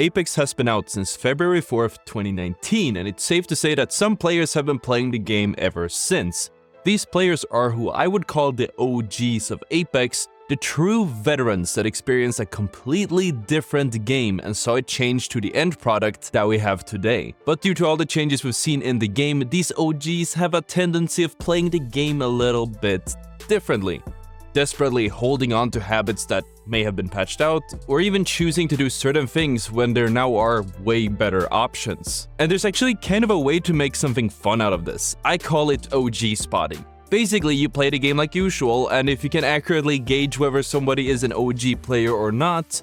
Apex has been out since February 4th, 2019, and it's safe to say that some players have been playing the game ever since. These players are who I would call the OGs of Apex, the true veterans that experienced a completely different game and saw it change to the end product that we have today. But due to all the changes we've seen in the game, these OGs have a tendency of playing the game a little bit differently, desperately holding on to habits that may have been patched out, or even choosing to do certain things when there now are way better options. And there's actually kind of a way to make something fun out of this. I call it OG spotting. Basically, you play the game like usual, and if you can accurately gauge whether somebody is an OG player or not,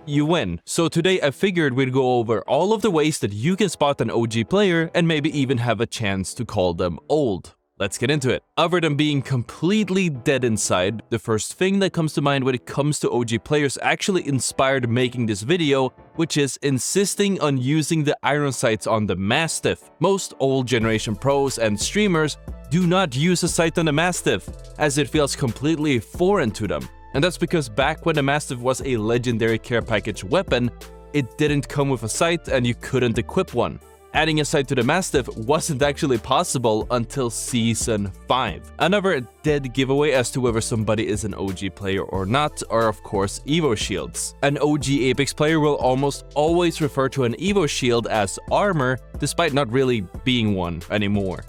you win. So today I figured we'd go over all of the ways that you can spot an OG player and maybe even have a chance to call them old. Let's get into it. Other than being completely dead inside, the first thing that comes to mind when it comes to OG players actually inspired making this video, which is insisting on using the iron sights on the Mastiff. Most old generation pros and streamers do not use a sight on the Mastiff, as it feels completely foreign to them. And that's because back when the Mastiff was a legendary care package weapon, it didn't come with a sight and you couldn't equip one. Adding a sight to the Mastiff wasn't actually possible until Season 5. Another dead giveaway as to whether somebody is an OG player or not are of course Evo shields. An OG Apex player will almost always refer to an Evo shield as armor, despite not really being one anymore.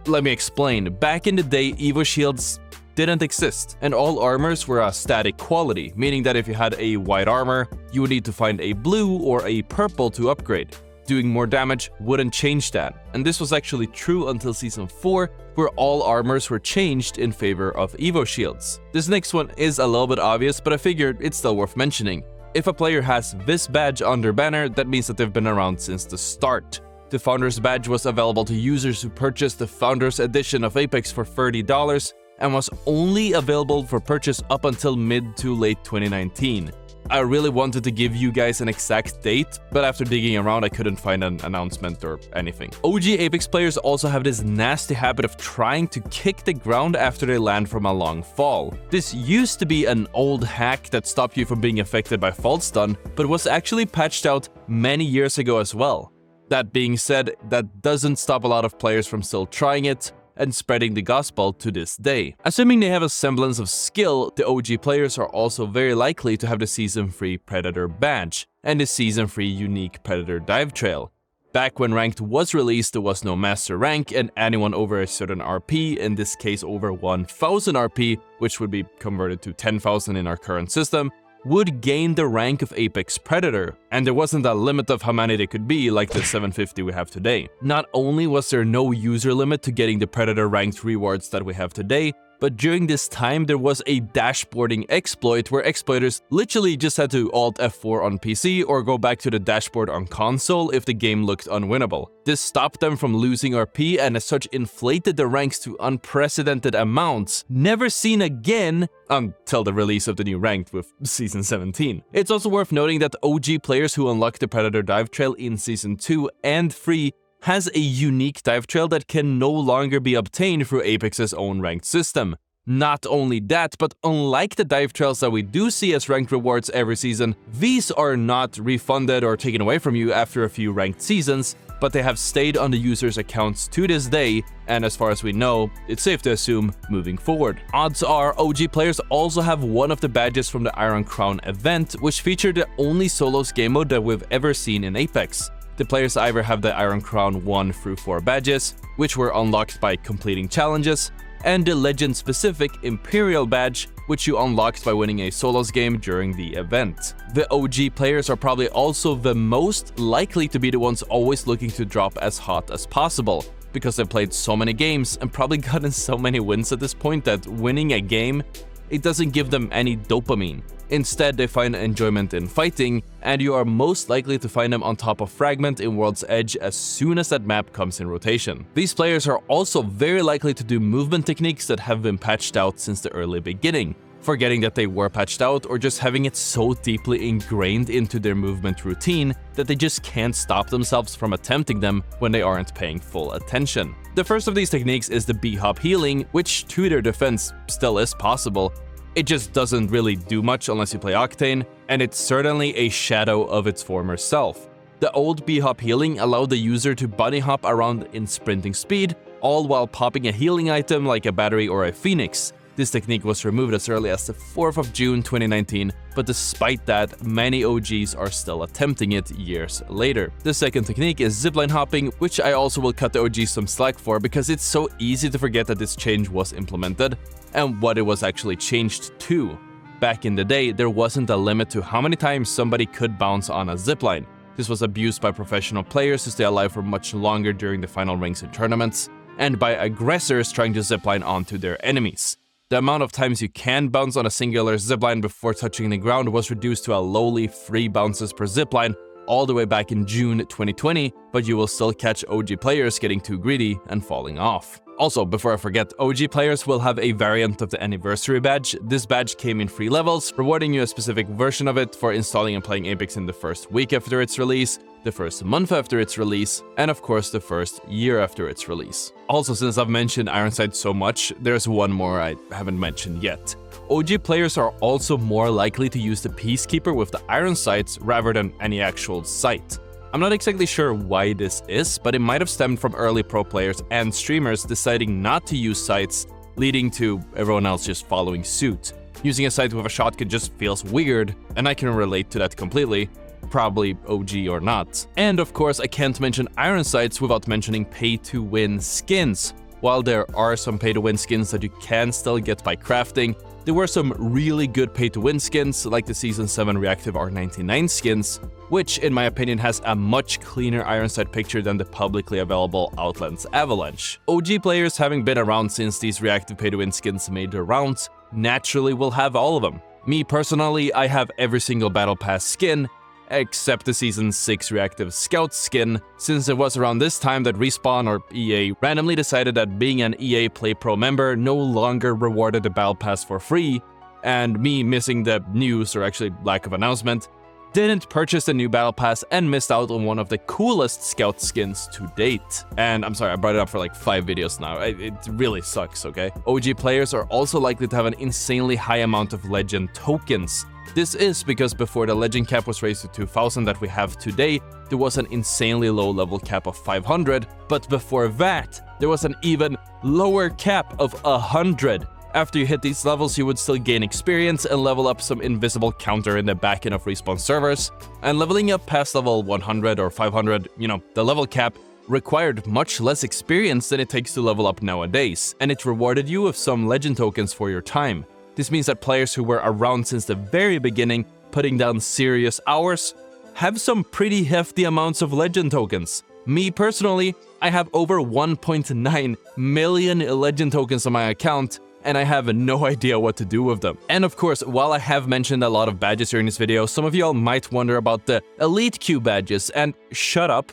Let me explain. Back in the day, Evo shields didn't exist, and all armors were a static quality, meaning that if you had a white armor, you would need to find a blue or a purple to upgrade. Doing more damage wouldn't change that, and this was actually true until Season 4, where all armors were changed in favor of Evo shields. This next one is a little bit obvious, but I figured it's still worth mentioning. If a player has this badge on their banner, that means that they've been around since the start. The Founders Badge was available to users who purchased the Founders Edition of Apex for $30, and was only available for purchase up until mid to late 2019. I really wanted to give you guys an exact date, but after digging around I couldn't find an announcement or anything. OG Apex players also have this nasty habit of trying to kick the ground after they land from a long fall. This used to be an old hack that stopped you from being affected by fall stun, but was actually patched out many years ago as well. That being said, that doesn't stop a lot of players from still trying it and spreading the gospel to this day. Assuming they have a semblance of skill, the OG players are also very likely to have the Season 3 Predator badge and the Season 3 unique Predator dive trail. Back when Ranked was released, there was no Master rank, and anyone over a certain RP, in this case over 1000 RP, which would be converted to 10,000 in our current system, would gain the rank of Apex Predator, and there wasn't a limit of how many they could be like the 750 we have today. Not only was there no user limit to getting the Predator ranked rewards that we have today, but during this time there was a dashboarding exploit where exploiters literally just had to Alt F4 on PC or go back to the dashboard on console if the game looked unwinnable. This stopped them from losing RP and as such inflated the ranks to unprecedented amounts, never seen again until the release of the new ranked with Season 17. It's also worth noting that OG players who unlock the Predator dive trail in Season 2 and 3 has a unique dive trail that can no longer be obtained through Apex's own ranked system. Not only that, but unlike the dive trails that we do see as ranked rewards every season, these are not refunded or taken away from you after a few ranked seasons, but they have stayed on the user's accounts to this day, and as far as we know, it's safe to assume moving forward. Odds are OG players also have one of the badges from the Iron Crown event, which featured the only solos game mode that we've ever seen in Apex. The players either have the Iron Crown 1 through 4 badges, which were unlocked by completing challenges, and the Legend-specific Imperial badge, which you unlocked by winning a solos game during the event. The OG players are probably also the most likely to be the ones always looking to drop as hot as possible, because they've played so many games and probably gotten so many wins at this point that winning a game, it doesn't give them any dopamine. Instead, they find enjoyment in fighting, and you are most likely to find them on top of Fragment in World's Edge as soon as that map comes in rotation. These players are also very likely to do movement techniques that have been patched out since the early beginning, forgetting that they were patched out or just having it so deeply ingrained into their movement routine that they just can't stop themselves from attempting them when they aren't paying full attention. The first of these techniques is the B-hop healing, which to their defense still is possible, It just doesn't really do much unless you play Octane, and it's certainly a shadow of its former self. The old B-hop healing allowed the user to bunny hop around in sprinting speed, all while popping a healing item like a battery or a phoenix. This technique was removed as early as the 4th of June 2019, but despite that, many OGs are still attempting it years later. The second technique is zipline hopping, which I also will cut the OGs some slack for because it's so easy to forget that this change was implemented and what it was actually changed to. Back in the day, there wasn't a limit to how many times somebody could bounce on a zipline. This was abused by professional players to stay alive for much longer during the final rings in tournaments, and by aggressors trying to zipline onto their enemies. The amount of times you can bounce on a singular zipline before touching the ground was reduced to a lowly 3 bounces per zipline all the way back in June 2020, but you will still catch OG players getting too greedy and falling off. Also, before I forget, OG players will have a variant of the anniversary badge. This badge came in 3 levels, rewarding you a specific version of it for installing and playing Apex in the first week after its release, the first month after its release, and of course the first year after its release. Also, since I've mentioned Iron Sights so much, there's one more I haven't mentioned yet. OG players are also more likely to use the Peacekeeper with the Iron Sights rather than any actual sight. I'm not exactly sure why this is, but it might have stemmed from early pro players and streamers deciding not to use sights, leading to everyone else just following suit. Using a sight with a shotgun just feels weird, and I can relate to that completely, probably OG or not. And of course, I can't mention Iron Sights without mentioning pay-to-win skins. While there are some pay-to-win skins that you can still get by crafting, there were some really good pay-to-win skins, like the Season 7 Reactive R99 skins, which, in my opinion, has a much cleaner Iron Sight picture than the publicly available Outlands Avalanche. OG players, having been around since these reactive pay-to-win skins made their rounds, naturally will have all of them. Me personally, I have every single Battle Pass skin, except the Season 6 Reactive Scout skin, since it was around this time that Respawn or EA randomly decided that being an EA Play Pro member no longer rewarded the Battle Pass for free, and me missing the news, or actually lack of announcement, didn't purchase the new Battle Pass and missed out on one of the coolest Scout skins to date. And I'm sorry, I brought it up for like 5 videos now. It really sucks, okay? OG players are also likely to have an insanely high amount of Legend tokens. This is because before the Legend cap was raised to 2,000 that we have today, there was an insanely low level cap of 500, but before that, there was an even lower cap of 100. After you hit these levels, you would still gain experience and level up some invisible counter in the backend of Respawn servers, and leveling up past level 100 or 500, the level cap, required much less experience than it takes to level up nowadays, and it rewarded you with some Legend tokens for your time. This means that players who were around since the very beginning, putting down serious hours, have some pretty hefty amounts of Legend tokens. Me personally, I have over 1.9 million Legend tokens on my account, and I have no idea what to do with them. And of course, while I have mentioned a lot of badges during this video, some of y'all might wonder about the Elite Queue badges, and shut up,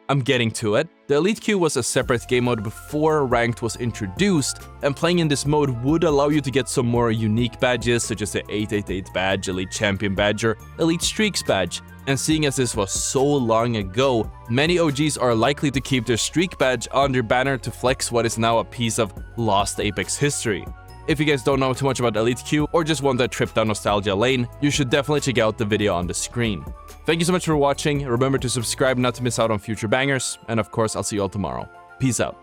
I'm getting to it. The Elite Queue was a separate game mode before Ranked was introduced, and playing in this mode would allow you to get some more unique badges, such as the 888 badge, Elite Champion badge, or Elite Streaks badge. And seeing as this was so long ago, many OGs are likely to keep their Streak badge on their banner to flex what is now a piece of lost Apex history. If you guys don't know too much about Elite Queue or just want that trip down nostalgia lane, you should definitely check out the video on the screen. Thank you so much for watching, remember to subscribe not to miss out on future bangers, and of course I'll see you all tomorrow. Peace out.